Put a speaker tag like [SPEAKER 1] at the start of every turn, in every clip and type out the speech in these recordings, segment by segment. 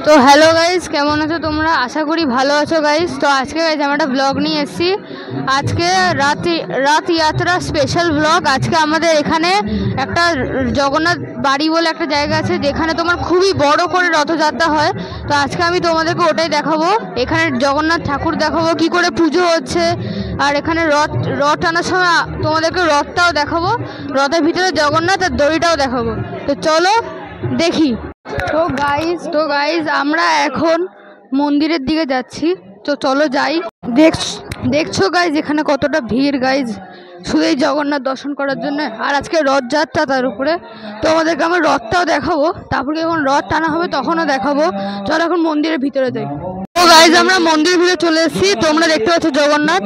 [SPEAKER 1] তো hello guys, কেমন আছো তোমরা? আশা করি ভালো আছো গাইস। তো আজকে গাইস আমরা একটা ব্লগ নিয়ে এসেছি। আজকে রাত যাত্রা স্পেশাল ব্লগ। আজকে আমাদের এখানে একটা জগন্নাথ বাড়ি বলে একটা জায়গা আছে, যেখানে তোমার খুবই বড় করে রথযাত্রা হয়। তো আজকে আমি তোমাদেরকে ওটাই দেখাবো। এখানে জগন্নাথ ঠাকুর দেখাবো, কি করে পুজো হচ্ছে, আর এখানে রথ টানার সময় তোমাদেরকে রথটাও দেখাবো, রথের ভিতরে জগন্নাথ আর দড়িটাও দেখাবো। তো চলো দেখি। তো গাইজ আমরা এখন মন্দিরের দিকে যাচ্ছি। তো চলো যাই। দেখছো গাইজ এখানে কতটা ভিড় গাইজ, শুধু এই জগন্নাথ দর্শন করার জন্য। আর আজকে রথযাত্রা, তার উপরে তো আমাদেরকে আমার রথটাও দেখাবো, তারপরে যখন রথ টানা হবে তখনও দেখাবো। চলো এখন মন্দিরের ভিতরে যাই। তো গাইজ আমরা মন্দিরের ভিতরে চলে এসেছি। তোমরা দেখতে পাচ্ছ জগন্নাথ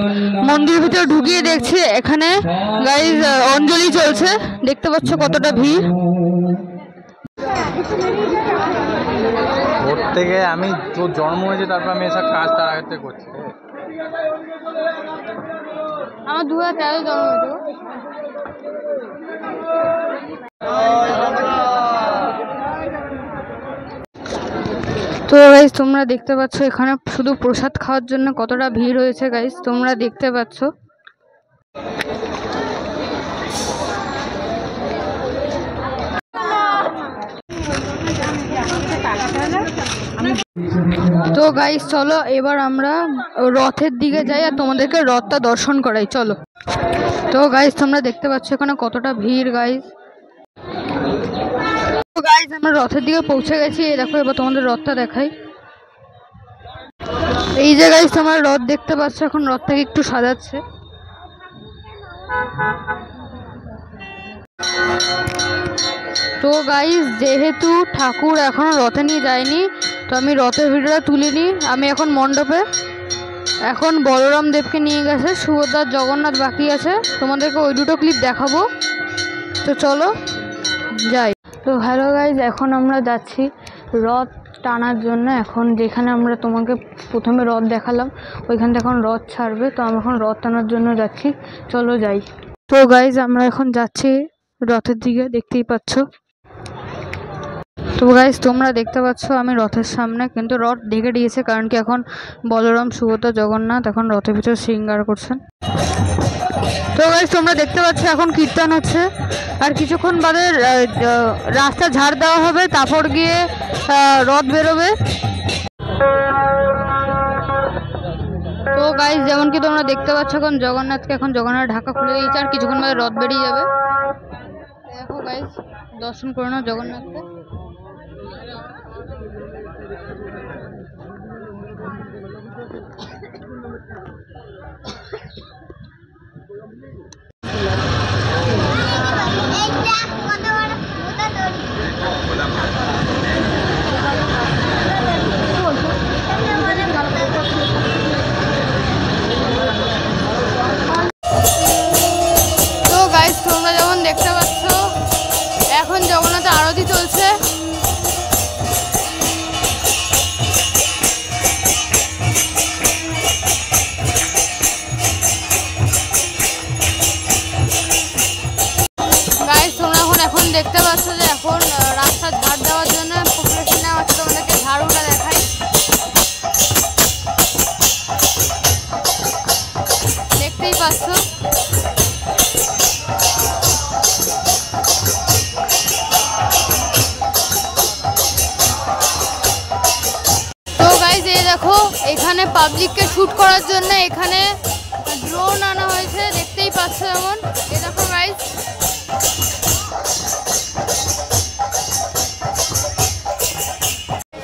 [SPEAKER 1] মন্দিরের ভিতরে ঢুকিয়ে দেখছি এখানে গাইজ অঞ্জলি চলছে। দেখতে পাচ্ছ কতটা ভিড়।
[SPEAKER 2] ওর থেকে আমি তোর জন্ম হয়েছে, তারপর আমি এসব কাজ তার আগে থেকে করছি।
[SPEAKER 1] আমার 2013 জন্ম হয়েছে। তো গাইজ তোমরা দেখতে পাচ্ছ এখানে শুধু প্রসাদ খাওয়ার জন্য কতটা ভিড় হয়েছে গাইজ, তোমরা দেখতে পাচ্ছ। তো গাইস চলো এবার আমরা রথের দিকে যাই আর তোমাদেরকে রথটা দর্শন করাই, চলো। তো গাইস তোমরা দেখতে পাচ্ছ এখানে কতটা ভিড় গাইস। তো গাইস আমরা রথের দিকে পৌঁছে গেছি। এই দেখো, এবার তোমাদের রথটা দেখাই। এই যে গাইস তোমরা রথ দেখতে পাচ্ছ, এখন রথটাকে একটু সাজাচ্ছে। তো গাইস যেহেতু ঠাকুর এখনো রথে নিয়ে যায়নি, তো আমি রথের ভিডিওটা তুলিনি। আমি এখন মণ্ডপে, এখন বলরাম দেবকে নিয়ে গেছে, সুভদ্রার জগন্নাথ বাকি আছে। তোমাদেরকে ওই দুটো ক্লিপ দেখাবো। তো চলো যাই। তো হ্যালো গাইজ, এখন আমরা যাচ্ছি রথ টানার জন্য। এখন যেখানে আমরা তোমাকে প্রথমে রথ দেখালাম, ওইখান থেকে এখন রথ ছাড়বে। তো আমি এখন রথ টানার জন্য যাচ্ছি, চলো যাই। তো গাইজ আমরা এখন যাচ্ছি রথের দিকে, দেখতেই পাচ্ছ। তো গাইজ তোমরা দেখতে পাচ্ছ আমি রথের সামনে, কিন্তু রথ ঢেকে দিয়েছে, কারণ কি এখন বলরাম সুভদ্রা জগন্নাথ এখন রথের ভিতরে শৃঙ্গার করছেন। তো গাইজ তোমরা দেখতে পাচ্ছ এখন কীর্তন হচ্ছে, আর কিছুক্ষণ বাদে রাস্তা ঝাড় দেওয়া হবে, তারপর গিয়ে রথ বেরোবে। তো গাইজ যেমন কি তোমরা দেখতে পাচ্ছ এখন জগন্নাথকে, এখন জগন্নাথ ঢাকা খুলে দিয়েছে, আর কিছুক্ষণ বাদে রথ বেরিয়ে যাবে। দেখো গাইজ দর্শন করে নাও জগন্নাথকে। তো গাইস তোমরা যেমন দেখতে পাচ্ছ এখন জগন্নাথ আরতি চলছে। গাইস তোমরা এখন দেখতে পাচ্ছ যে এখন রাস্তা ঝাড় দেওয়ার জন্য প্রিপারেশন নেওয়া হচ্ছে। তোমাদেরকে ঝাড়ুটা দেখাই, দেখতেই পাচ্ছ। তো গাইস এই দেখো এখানে পাবলিককে শুট করার জন্য এখানে ড্রোন আনা হয়েছে, দেখতেই পাচ্ছ যেমন। এই দেখো গাইস,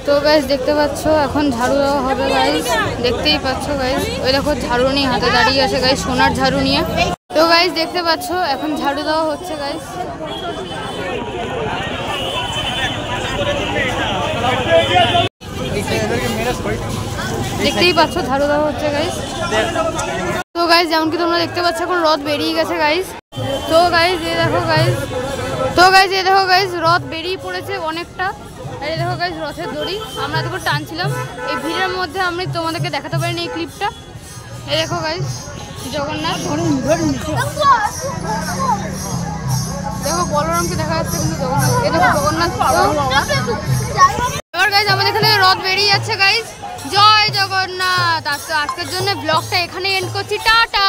[SPEAKER 1] তো গাইস দেখতে পাচ্ছ এখন ঝাড়ু দেওয়া হবে গাইস, দেখতেই পাচ্ছ গাইস। ওই দেখো ঝাড়ু নিয়ে হাতে দাঁড়িয়ে আছে গাইস, সোনার ঝাড়ু নিয়ে। তো গাইস দেখতে পাচ্ছ এখন ঝাড়ু দেওয়া হচ্ছে গাইস। দেখতেই পাচ্ছ ঝাড়ু দেওয়া হচ্ছে গাইস। তো গাইস যেমন কি তোমরা দেখতে পাচ্ছ এখন রথ বেরিয়ে গেছে গাইস। তো গাইস এই দেখো গাইস, রথ বেরিয়ে পড়েছে অনেকটা। আর এই দেখো গাইস রথের দড়ি, আমরা এতক্ষণ টানছিলাম, এই ভিড়ের মধ্যে আমি তোমাদেরকে দেখাতে পারিনি এই ক্লিপটা। এই দেখো গাইস জগন্নাথ, দেখো বলরামকে দেখা যাচ্ছে কিন্তু জগন্নাথ, এই দেখো জগন্নাথ। আবার গাইজ আমাদের এখানে রথ বেরিয়ে যাচ্ছে গাইজ। জয় জগন্নাথ। আজকের জন্য ব্লগটা এখানে এন্ড করছি, টাটা।